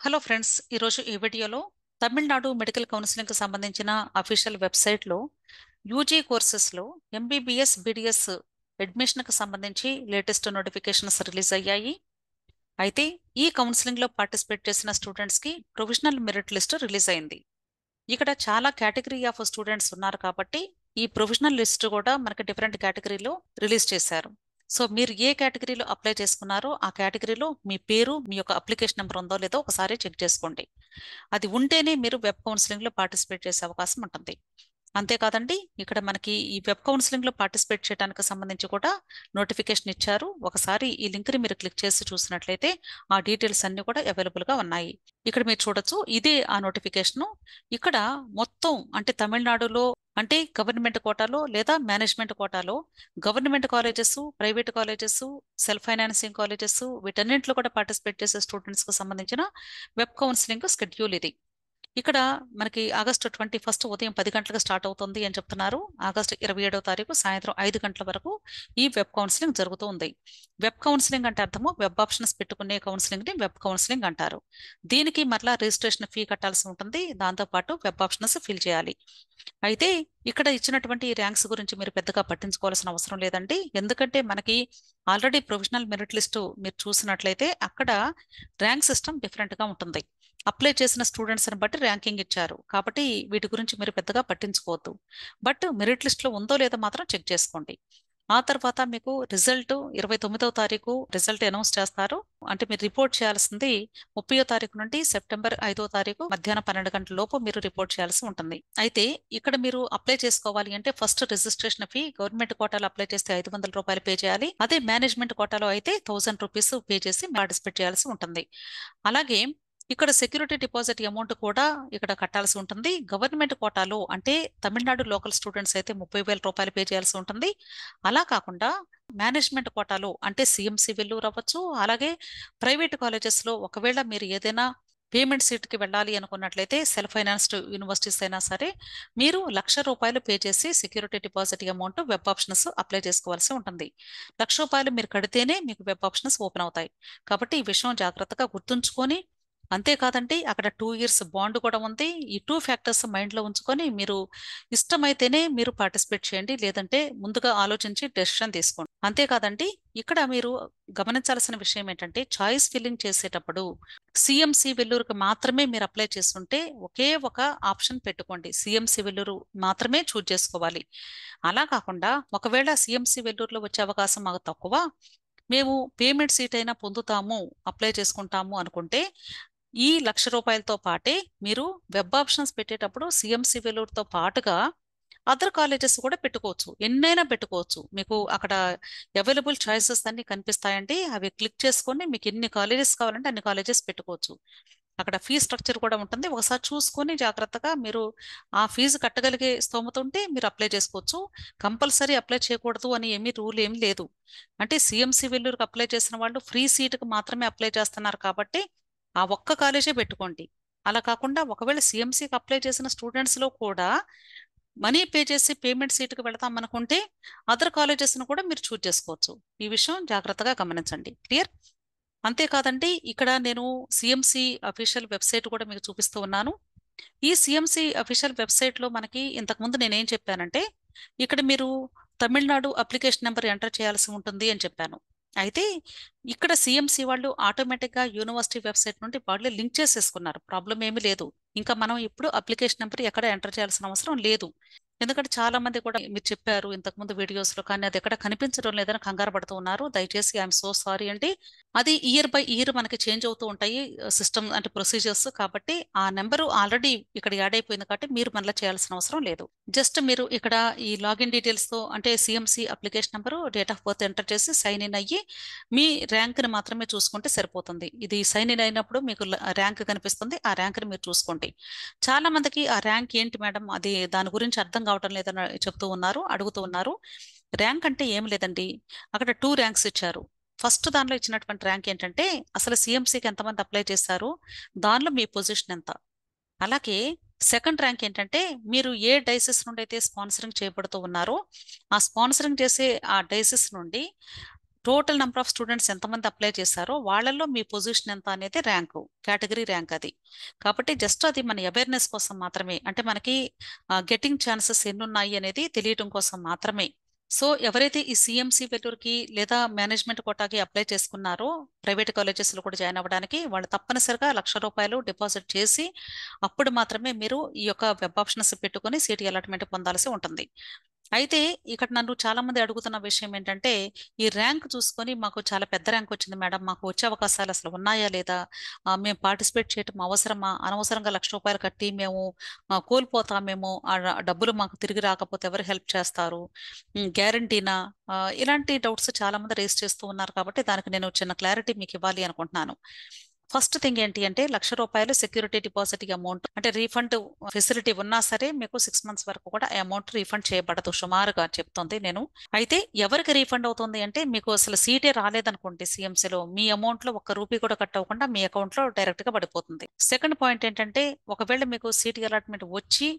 Hello friends, ఈరోజు ఈ వీడియోలో తమిళనాడు మెడికల్ కౌన్సిలింగ్కి సంబంధించిన అఫీషియల్ వెబ్సైట్లో యూజీ కోర్సెస్లో ఎంబీబీఎస్ బీడీఎస్ అడ్మిషన్కి సంబంధించి లేటెస్ట్ నోటిఫికేషన్స్ రిలీజ్ అయ్యాయి. అయితే ఈ కౌన్సిలింగ్లో పార్టిసిపేట్ చేసిన స్టూడెంట్స్కి ప్రొవిజనల్ మెరిట్ లిస్ట్ రిలీజ్ అయింది. ఇక్కడ చాలా కేటగిరీ ఆఫ్ స్టూడెంట్స్ ఉన్నారు కాబట్టి ఈ ప్రొవిజనల్ లిస్ట్ కూడా మనకి డిఫరెంట్ కేటగిరీలో రిలీజ్ చేశారు. సో మీరు ఏ కేటగిరీలో అప్లై చేసుకున్నారో ఆ కేటగిరీలో మీ పేరు, మీ యొక్క అప్లికేషన్ నెంబర్ ఉందో లేదో ఒకసారి చెక్ చేసుకోండి. అది ఉంటేనే మీరు వెబ్ కౌన్సిలింగ్లో పార్టిసిపేట్ చేసే అవకాశం ఉంటుంది. అంతేకాదండి, ఇక్కడ మనకి ఈ వెబ్ కౌన్సిలింగ్లో పార్టిసిపేట్ చేయడానికి సంబంధించి కూడా నోటిఫికేషన్ ఇచ్చారు. ఒకసారి ఈ లింక్ని మీరు క్లిక్ చేసి చూసినట్లయితే ఆ డీటెయిల్స్ అన్ని కూడా అవైలబుల్గా ఉన్నాయి. ఇక్కడ మీరు చూడొచ్చు, ఇదే ఆ నోటిఫికేషను. ఇక్కడ మొత్తం అంటే తమిళనాడులో అంటే గవర్నమెంట్ కోటాలో లేదా మేనేజ్మెంట్ కోటాలో government colleges, private colleges, self financing colleges వీటన్నింటిలో కూడా పార్టిసిపేట్ చేసే స్టూడెంట్స్కి సంబంధించిన వెబ్ కౌన్సిలింగ్ షెడ్యూల్ ఇది. ఇక్కడ మనకి ఆగస్టు 21 ఉదయం 10 గంటలకు స్టార్ట్ అవుతుంది అని చెప్తున్నారు. ఆగస్టు 27వ తారీఖు సాయంత్రం 5 గంటల వరకు ఈ వెబ్ కౌన్సిలింగ్ జరుగుతూ ఉంది. వెబ్ కౌన్సిలింగ్ అంటే అర్థము వెబ్ ఆప్షన్స్ పెట్టుకునే కౌన్సిలింగ్ ని వెబ్ కౌన్సిలింగ్ అంటారు. దీనికి మరలా రిజిస్ట్రేషన్ ఫీ కట్టాల్సి ఉంటుంది. దాంతోపాటు వెబ్ ఆప్షన్స్ ఫిల్ చేయాలి. అయితే ఇక్కడ ఇచ్చినటువంటి ర్యాంక్స్ గురించి మీరు పెద్దగా పట్టించుకోవాల్సిన అవసరం లేదండి. ఎందుకంటే మనకి ఆల్రెడీ ప్రొవిజనల్ మెరిట్ లిస్టు మీరు చూసినట్లయితే అక్కడ ర్యాంక్ సిస్టమ్ డిఫరెంట్గా ఉంటుంది. అప్లై చేసిన స్టూడెంట్స్ని బట్టి ర్యాంకింగ్ ఇచ్చారు కాబట్టి వీటి గురించి మీరు పెద్దగా పట్టించుకోవద్దు. బట్ మెరిట్ లిస్ట్లో ఉందో లేదో మాత్రం చెక్ చేసుకోండి. ఆ తర్వాత మీకు రిజల్ట్ 29వ తారీఖు రిజల్ట్ అనౌన్స్ చేస్తారు. అంటే మీరు రిపోర్ట్ చేయాల్సింది 30వ తారీఖు నుండి సెప్టెంబర్ 5వ తారీఖు మధ్యాహ్నం 12 గంటల లోపు మీరు రిపోర్ట్ చేయాల్సి ఉంటుంది. అయితే ఇక్కడ మీరు అప్లై చేసుకోవాలి అంటే ఫస్ట్ రిజిస్ట్రేషన్ ఫీ గవర్నమెంట్ కోటాలో అప్లై చేస్తే 500 రూపాయలు పే చేయాలి. అదే మేనేజ్మెంట్ కోటాలో అయితే 1000 రూపీస్ పే చేసి పార్టిసిపేట్ చేయాల్సి ఉంటుంది. అలాగే ఇక్కడ సెక్యూరిటీ డిపాజిట్ అమౌంట్ కూడా ఇక్కడ కట్టాల్సి ఉంటుంది. గవర్నమెంట్ కోటాలో అంటే తమిళనాడు లోకల్ స్టూడెంట్స్ అయితే 30,000 రూపాయలు పే చేయాల్సి ఉంటుంది. అలా కాకుండా మేనేజ్మెంట్ కోటాలో అంటే సిఎంసి వెల్లూరు అవ్వచ్చు, అలాగే ప్రైవేట్ కాలేజెస్లో ఒకవేళ మీరు ఏదైనా పేమెంట్ సీట్కి వెళ్ళాలి అనుకున్నట్లయితే సెల్ఫ్ ఫైనాన్స్డ్ యూనివర్సిటీస్ అయినా సరే మీరు ₹1,00,000 పే చేసి security deposit amount web options apply చేసుకోవాల్సి ఉంటుంది. ₹1,00,000 మీరు కడితేనే మీకు వెబ్ ఆప్షన్స్ ఓపెన్ అవుతాయి. కాబట్టి ఈ విషయం జాగ్రత్తగా గుర్తుంచుకొని, అంతేకాదండి అక్కడ 2 ఇయర్స్ బాండ్ కూడా ఉంది. ఈ 2 ఫ్యాక్టర్స్ మైండ్లో ఉంచుకొని మీరు ఇష్టమైతేనే మీరు పార్టిసిపేట్ చేయండి, లేదంటే ముందుగా ఆలోచించి డెసిషన్ తీసుకోండి. అంతేకాదండి, ఇక్కడ మీరు గమనించాల్సిన విషయం ఏంటంటే చాయిస్ ఫిల్లింగ్ చేసేటప్పుడు సిఎంసి వెల్లూరుకి మాత్రమే మీరు అప్లై చేస్తుంటే ఒకే ఒక ఆప్షన్ పెట్టుకోండి. సిఎంసి వెల్లూరు మాత్రమే చూజ్ చేసుకోవాలి. అలా కాకుండా ఒకవేళ సిఎంసి వెల్లూరులో వచ్చే అవకాశం మాకు తక్కువ, మేము పేమెంట్ సీట్ అయినా పొందుతాము, అప్లై చేసుకుంటాము అనుకుంటే ఈ ₹1,00,000 పాటే మీరు వెబ్ ఆప్షన్స్ పెట్టేటప్పుడు సిఎంసి వెల్లూరుతో పాటుగా అదర్ కాలేజెస్ కూడా పెట్టుకోవచ్చు. ఎన్నైనా పెట్టుకోవచ్చు. మీకు అక్కడ అవైలబుల్ చాయిసెస్ అన్ని కనిపిస్తాయండి. అవి క్లిక్ చేసుకొని మీకు ఎన్ని కాలేజెస్ కావాలంటే అన్ని కాలేజెస్ పెట్టుకోవచ్చు. అక్కడ ఫీ స్ట్రక్చర్ కూడా ఉంటుంది. ఒకసారి చూసుకొని జాగ్రత్తగా మీరు ఆ ఫీజు కట్టగలిగే స్తోమత ఉంటే మీరు అప్లై చేసుకోవచ్చు. కంపల్సరీ అప్లై చేయకూడదు అని రూల్ ఏమీ లేదు. అంటే సిఎంసి వెల్లూరుకి అప్లై చేసిన వాళ్ళు ఫ్రీ సీటుకి మాత్రమే అప్లై చేస్తున్నారు కాబట్టి ఆ ఒక్క కాలేజే పెట్టుకోండి. అలా కాకుండా ఒకవేళ సిఎంసికి అప్లై చేసిన స్టూడెంట్స్లో కూడా మనీ పే చేసి పేమెంట్ సీటుకి వెళతాం అనుకుంటే అదర్ కాలేజెస్ను కూడా మీరు చూజ్ చేసుకోవచ్చు. ఈ విషయం జాగ్రత్తగా గమనించండి. క్లియర్? అంతేకాదండి, ఇక్కడ నేను సిఎంసి అఫీషియల్ వెబ్సైట్ కూడా మీకు చూపిస్తూ ఉన్నాను. ఈ సిఎంసి అఫీషియల్ వెబ్సైట్లో మనకి ఇంతకుముందు నేనేం చెప్పానంటే ఇక్కడ మీరు తమిళనాడు అప్లికేషన్ నెంబర్ ఎంటర్ చేయాల్సి ఉంటుంది అని చెప్పాను. అయితే ఇక్కడ సిఎంసి వాళ్ళు ఆటోమేటిక్గా యూనివర్సిటీ వెబ్సైట్ నుండి వాళ్ళు లింక్ చేసేసుకున్నారు. ప్రాబ్లం ఏమీ లేదు. ఇంకా మనం ఇప్పుడు అప్లికేషన్ నెంబర్ ఎక్కడ ఎంటర్ చేయాల్సిన అవసరం లేదు. ఎందుకంటే చాలా మంది కూడా మీరు చెప్పారు ఇంతకుముందు వీడియోస్లో, కానీ అది ఎక్కడ కనిపించడం లేదని కంగారు పడుతూ ఉన్నారు. దయచేసి ఐఎమ్ సో సారీ అండి. అది ఇయర్ బై ఇయర్ మనకి చేంజ్ అవుతూ ఉంటాయి సిస్టమ్ అంటే ప్రొసీజర్స్. కాబట్టి ఆ నెంబరు ఆల్రెడీ ఇక్కడ యాడ్ అయిపోయింది కాబట్టి మీరు మళ్ళీ చేయాల్సిన అవసరం లేదు. జస్ట్ మీరు ఇక్కడ ఈ లాగిన్ డీటెయిల్స్తో అంటే CMC application number, date of birth enter చేసి సైన్ ఇన్ అయ్యి మీ ర్యాంక్ని మాత్రమే చూసుకుంటే సరిపోతుంది. ఇది సైన్ ఇన్ అయినప్పుడు మీకు ర్యాంక్ కనిపిస్తుంది. ఆ ర్యాంక్ని మీరు చూసుకోండి. చాలా మందికి ఆ ర్యాంక్ ఏంటి మేడం, అది దాని గురించి అర్థం కావటం లేదని చెప్తూ ఉన్నారు, అడుగుతూ ఉన్నారు. ర్యాంక్ అంటే ఏం లేదండి, అక్కడ 2 ర్యాంక్స్ ఇచ్చారు. ఫస్ట్ దానిలో ఇచ్చినటువంటి ర్యాంక్ ఏంటంటే అసలు సిఎంసికి ఎంతమంది అప్లై చేశారు, దానిలో మీ పొజిషన్ ఎంత. అలాగే సెకండ్ ర్యాంక్ ఏంటంటే మీరు ఏ డైసిస్ నుండి అయితే స్పాన్సరింగ్ చేయబడుతూ ఉన్నారో ఆ స్పాన్సరింగ్ చేసే ఆ డైసిస్ నుండి టోటల్ నెంబర్ ఆఫ్ స్టూడెంట్స్ ఎంతమంది అప్లై చేశారో వాళ్ళల్లో మీ పొజిషన్ ఎంత అనేది ర్యాంకు, కేటగిరీ ర్యాంక్ అది. కాబట్టి జస్ట్ అది మన అవేర్నెస్ కోసం మాత్రమే, అంటే మనకి గెటింగ్ ఛాన్సెస్ ఎన్ని ఉన్నాయి అనేది తెలియటం కోసం మాత్రమే. సో ఎవరైతే ఈ సిఎంసి వెల్లూరుకి లేదా మేనేజ్మెంట్ కోటాకి అప్లై చేసుకున్నారో ప్రైవేట్ కాలేజెస్లో కూడా జాయిన్ అవ్వడానికి, వాళ్ళు తప్పనిసరిగా ₹1,00,000 డిపాజిట్ చేసి అప్పుడు మాత్రమే మీరు ఈ యొక్క వెబ్ ఆప్షన్స్ పెట్టుకొని సీట్ అలాట్మెంట్ పొందాల్సి ఉంటుంది. అయితే ఇక్కడ నన్ను చాలా మంది అడుగుతున్న విషయం ఏంటంటే, ఈ ర్యాంక్ చూసుకొని మాకు చాలా పెద్ద ర్యాంక్ వచ్చింది మేడం, మాకు వచ్చే అవకాశాలు అసలు ఉన్నాయా లేదా, మేము పార్టిసిపేట్ చేయటం అవసరమా, అనవసరంగా ₹1,00,000 కట్టి మేము కోల్పోతామేమో, ఆ డబ్బులు మాకు తిరిగి రాకపోతే ఎవరు హెల్ప్ చేస్తారు, గ్యారంటీనా, ఇలాంటి డౌట్స్ చాలా మంది రేస్ చేస్తూ ఉన్నారు. కాబట్టి దానికి నేను చిన్న క్లారిటీ మీకు ఇవ్వాలి అనుకుంటున్నాను. ఫస్ట్ థింగ్ ఏంటి అంటే, ₹1,00,000 సెక్యూరిటీ డిపాజిట్ అమౌంట్, అంటే రీఫండ్ ఫెసిలిటీ ఉన్నా సరే మీకు 6 months వరకు కూడా అమౌంట్ రీఫండ్ చేయబడదు, సుమారుగా చెప్తుంది నేను. అయితే ఎవరికి రీఫండ్ అవుతుంది అంటే, మీకు అసలు సీటే రాలేదనుకోండి సిఎంసీలో, మీ అమౌంట్ లో ₹1 కూడా కట్ అవ్వకుండా మీ అకౌంట్ లో డైరెక్ట్ గా పడిపోతుంది. సెకండ్ పాయింట్ ఏంటంటే, ఒకవేళ మీకు సీట్ అలాట్మెంట్ వచ్చి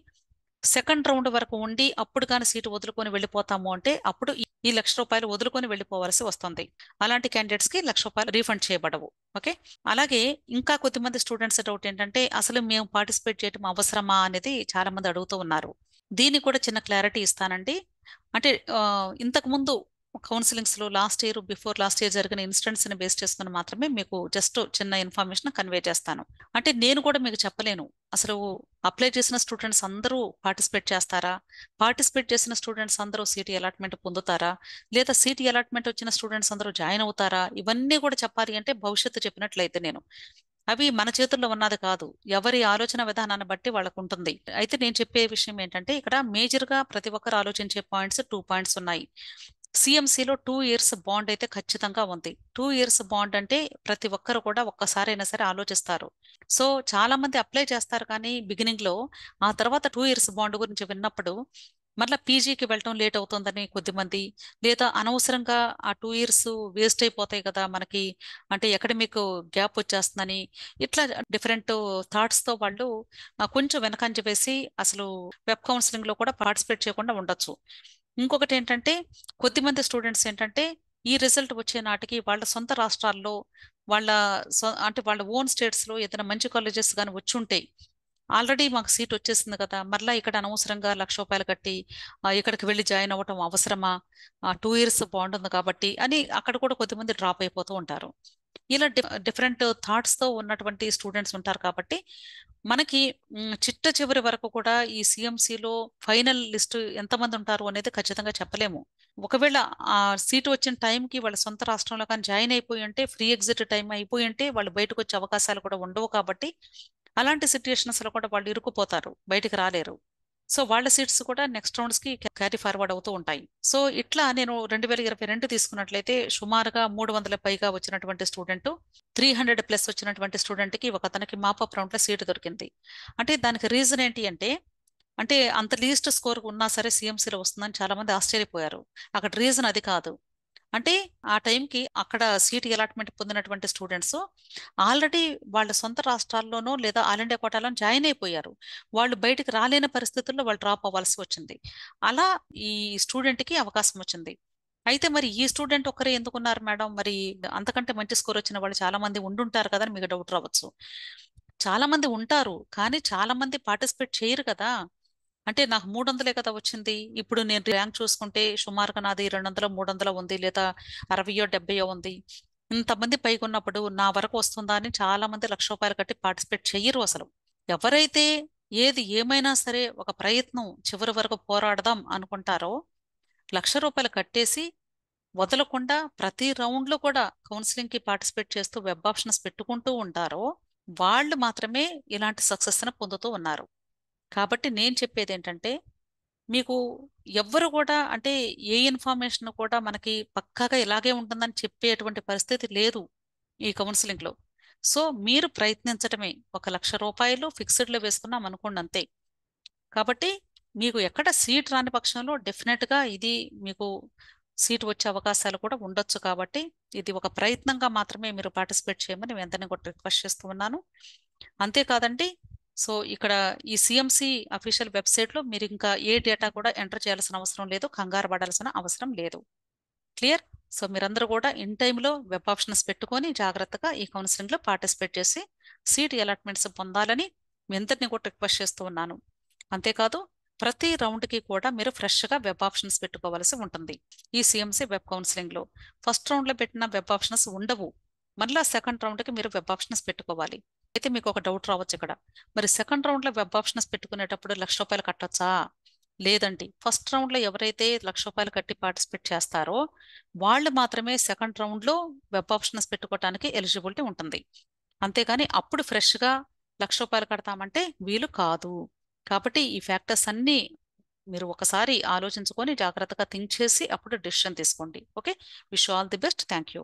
సెకండ్ రౌండ్ వరకు ఉండి అప్పుడు కానీ సీటు వదులుకొని వెళ్ళిపోతాము అంటే, అప్పుడు ఈ ₹1,00,000 వదులుకొని వెళ్ళిపోవాల్సి వస్తుంది. అలాంటి క్యాండిడేట్స్ కి ₹1,00,000 రీఫండ్ చేయబడవు. ఓకే. అలాగే ఇంకా కొద్దిమంది స్టూడెంట్స్ డౌట్ ఏంటంటే, అసలు మేము పార్టిసిపేట్ చేయడం అవసరమా అనేది చాలా మంది అడుగుతూ ఉన్నారు. దీనికి కూడా చిన్న క్లారిటీ ఇస్తానండి. అంటే ఇంతకు ముందు కౌన్సిలింగ్స్ లో బిఫోర్ లాస్ట్ ఇయర్ జరిగిన ఇన్సిడెంట్స్ ని బేస్ చేసుకుని మాత్రమే మీకు జస్ట్ చిన్న ఇన్ఫర్మేషన్ కన్వే చేస్తాను. అంటే నేను కూడా మీకు చెప్పలేను అసలు అప్లై చేసిన స్టూడెంట్స్ అందరూ పార్టిసిపేట్ చేస్తారా, పార్టిసిపేట్ చేసిన స్టూడెంట్స్ అందరూ సీటీ అలాట్మెంట్ పొందుతారా, లేదా సీటీ అలాట్మెంట్ వచ్చిన స్టూడెంట్స్ అందరూ జాయిన్ అవుతారా, ఇవన్నీ కూడా చెప్పాలి అంటే భవిష్యత్తు చెప్పినట్లయితే నేను, అవి మన చేతుల్లో ఉన్నది కాదు, ఎవరి ఆలోచన విధానాన్ని బట్టి వాళ్ళకు ఉంటుంది. అయితే నేను చెప్పే విషయం ఏంటంటే, ఇక్కడ మేజర్ గా ప్రతి ఒక్కరు ఆలోచించే పాయింట్స్ 2 పాయింట్స్ ఉన్నాయి. సిఎంసిలో 2 years బాండ్ అయితే ఖచ్చితంగా ఉంది. 2 years బాండ్ అంటే ప్రతి ఒక్కరు కూడా ఒక్కసారైనా సరే ఆలోచిస్తారు. సో చాలా మంది అప్లై చేస్తారు కానీ బిగినింగ్ లో, ఆ తర్వాత 2 years బాండ్ గురించి విన్నప్పుడు మళ్ళీ పీజీకి వెళ్ళటం లేట్ అవుతుందని కొద్దిమంది, లేదా అనవసరంగా ఆ 2 years వేస్ట్ అయిపోతాయి కదా మనకి, అంటే అకాడమిక్ గ్యాప్ వచ్చేస్తుందని, ఇట్లా డిఫరెంట్ థాట్స్ తో వాళ్ళు కొంచెం వెనకంజ వేసి అసలు వెబ్ కౌన్సిలింగ్ లో కూడా పార్టిసిపేట్ చేయకుండా ఉండొచ్చు. ఇంకొకటి ఏంటంటే, కొద్దిమంది స్టూడెంట్స్ ఏంటంటే, ఈ రిజల్ట్ వచ్చే నాటికి వాళ్ళ సొంత రాష్ట్రాల్లో, వాళ్ళ అంటే వాళ్ళ ఓన్ స్టేట్స్ లో ఏదైనా మంచి కాలేజెస్ కానీ వచ్చి ఉంటే, ఆల్రెడీ మాకు సీట్ వచ్చేసింది కదా, మరలా ఇక్కడ అనవసరంగా ₹1,00,000 కట్టి ఇక్కడికి వెళ్ళి జాయిన్ అవ్వటం అవసరమా, 2 years బాగుంటుంది కాబట్టి అని అక్కడ కూడా కొద్దిమంది డ్రాప్ అయిపోతూ ఉంటారు. ఇలా డిఫరెంట్ థాట్స్ తో ఉన్నటువంటి స్టూడెంట్స్ ఉంటారు. కాబట్టి మనకి చిట్ట చివరి వరకు కూడా ఈ సిఎంసిలో ఫైనల్ లిస్ట్ ఎంతమంది ఉంటారు అనేది ఖచ్చితంగా చెప్పలేము. ఒకవేళ ఆ సీటు వచ్చిన టైంకి వాళ్ళ సొంత రాష్ట్రంలో కానీ జాయిన్ అయిపోయి ఉంటే, ఫ్రీ ఎగ్జిట్ టైం అయిపోయి ఉంటే వాళ్ళు బయటకు వచ్చే అవకాశాలు కూడా ఉండవు. కాబట్టి అలాంటి సిచ్యుయేషన్స్ లో కూడా వాళ్ళు ఇరుక్కుపోతారు, బయటికి రాలేరు. సో వాళ్ళ సీట్స్ కూడా నెక్స్ట్ రౌండ్స్ కి క్యారీ ఫార్వర్డ్ అవుతూ ఉంటాయి. సో ఇట్లా నేను 2022 తీసుకున్నట్లయితే సుమారుగా 300 పైగా వచ్చినటువంటి స్టూడెంట్, 300+ వచ్చినటువంటి స్టూడెంట్ కి ఒక అతనికి మాపప్ రౌండ్ లో సీటు దొరికింది. అంటే దానికి రీజన్ ఏంటి అంటే, అంత లీస్ట్ స్కోర్ ఉన్నా సరే సిఎంసీలో వస్తుందని చాలా మంది ఆశ్చర్యపోయారు. అక్కడ రీజన్ అది కాదు. అంటే ఆ టైంకి అక్కడ సీట్ అలాట్మెంట్ పొందినటువంటి స్టూడెంట్స్ ఆల్రెడీ వాళ్ళ సొంత రాష్ట్రాల్లోనో లేదా ఆల్ ఇండియా కోటాలో జాయిన్ అయిపోయారు. వాళ్ళు బయటికి రాలేని పరిస్థితుల్లో వాళ్ళు డ్రాప్ అవ్వాల్సి వచ్చింది. అలా ఈ స్టూడెంట్ కి అవకాశం వచ్చింది. అయితే మరి ఈ స్టూడెంట్ ఒక్కరే ఎందుకున్నారు మేడం, మరి అంతకంటే మంచి స్కోర్ వచ్చిన వాళ్ళు చాలా మంది ఉండుంటారు కదా అని మీకు డౌట్ రావచ్చు. చాలా మంది ఉంటారు, కానీ చాలా మంది పార్టిసిపేట్ చేయరు కదా. అంటే నాకు 300 కదా వచ్చింది, ఇప్పుడు నేను ర్యాంక్ చూసుకుంటే సుమారుగా నాది 200 300 ఉంది, లేదా 60 70 ఉంది. ఇంతమంది పైకి ఉన్నప్పుడు నా వరకు వస్తుందా అని చాలా మంది ₹1,00,000 కట్టి పార్టిసిపేట్ చెయ్యరు అసలు. ఎవరైతే ఏది ఏమైనా సరే ఒక ప్రయత్నం చివరి వరకు పోరాడదాం అనుకుంటారో, ₹1,00,000 కట్టేసి వదలకుండా ప్రతి రౌండ్ లో కూడా కౌన్సిలింగ్ కి పార్టిసిపేట్ చేస్తూ వెబ్ ఆప్షన్స్ పెట్టుకుంటూ ఉంటారో, వాళ్ళు మాత్రమే ఇలాంటి సక్సెస్ ని పొందుతూ ఉన్నారు. కాబట్టి నేను చెప్పేది ఏంటంటే, మీకు ఎవ్వరు కూడా అంటే ఏ ఇన్ఫర్మేషన్ కూడా మనకి పక్కాగా ఇలాగే ఉంటుందని చెప్పేటువంటి పరిస్థితి లేదు ఈ కౌన్సిలింగ్ లో. సో మీరు ప్రయత్నించటమే. ఒక ₹1,00,000 ఫిక్స్డ్ లో వేసుకున్నాం అనుకోండి అంతే. కాబట్టి మీకు ఎక్కడ సీట్ రాని పక్షంలో డెఫినెట్ గా ఇది మీకు సీట్ వచ్చే అవకాశాలు కూడా ఉండొచ్చు. కాబట్టి ఇది ఒక ప్రయత్నంగా మాత్రమే మీరు పార్టిసిపేట్ చేయమని నేను అందరినీ కూడా రిక్వెస్ట్ చేస్తూ ఉన్నాను. అంతేకాదండి, సో ఇక్కడ ఈ సిఎంసి అఫీషియల్ వెబ్సైట్ లో మీరు ఇంకా ఏ డేటా కూడా ఎంటర్ చేయాల్సిన అవసరం లేదు, కంగారు పడాల్సిన అవసరం లేదు. క్లియర్? సో మీరందరూ కూడా ఇన్ టైంలో వెబ్ ఆప్షన్స్ పెట్టుకొని జాగ్రత్తగా ఈ కౌన్సిలింగ్లో పార్టిసిపేట్ చేసి సీట్ అలాట్మెంట్స్ పొందాలని మీ అందరినీ కూడా రిక్వెస్ట్ చేస్తూ ఉన్నాను. అంతేకాదు ప్రతి రౌండ్కి కూడా మీరు ఫ్రెష్గా వెబ్ ఆప్షన్స్ పెట్టుకోవాల్సి ఉంటుంది. ఈ సిఎంసి వెబ్ కౌన్సిలింగ్లో ఫస్ట్ రౌండ్లో పెట్టిన వెబ్ ఆప్షన్స్ ఉండవు. మళ్ళీ సెకండ్ రౌండ్కి మీరు వెబ్ ఆప్షన్స్ పెట్టుకోవాలి. అయితే మీకు ఒక డౌట్ రావచ్చు ఇక్కడ, మరి సెకండ్ రౌండ్లో వెబ్ ఆప్షన్స్ పెట్టుకునేటప్పుడు ₹1,00,000 కట్టొచ్చా? లేదండి. ఫస్ట్ రౌండ్లో ఎవరైతే ₹1,00,000 కట్టి పార్టిసిపేట్ చేస్తారో వాళ్ళు మాత్రమే సెకండ్ రౌండ్లో వెబ్ ఆప్షన్స్ పెట్టుకోవడానికి ఎలిజిబిలిటీ ఉంటుంది. అంతేగాని అప్పుడు ఫ్రెష్గా ₹1,00,000 కడతామంటే వీలు కాదు. కాబట్టి ఈ ఫ్యాక్టర్స్ అన్నీ మీరు ఒకసారి ఆలోచించుకొని జాగ్రత్తగా థింక్ చేసి అప్పుడు డెసిషన్ తీసుకోండి. Okay, wish all the best. Thank you.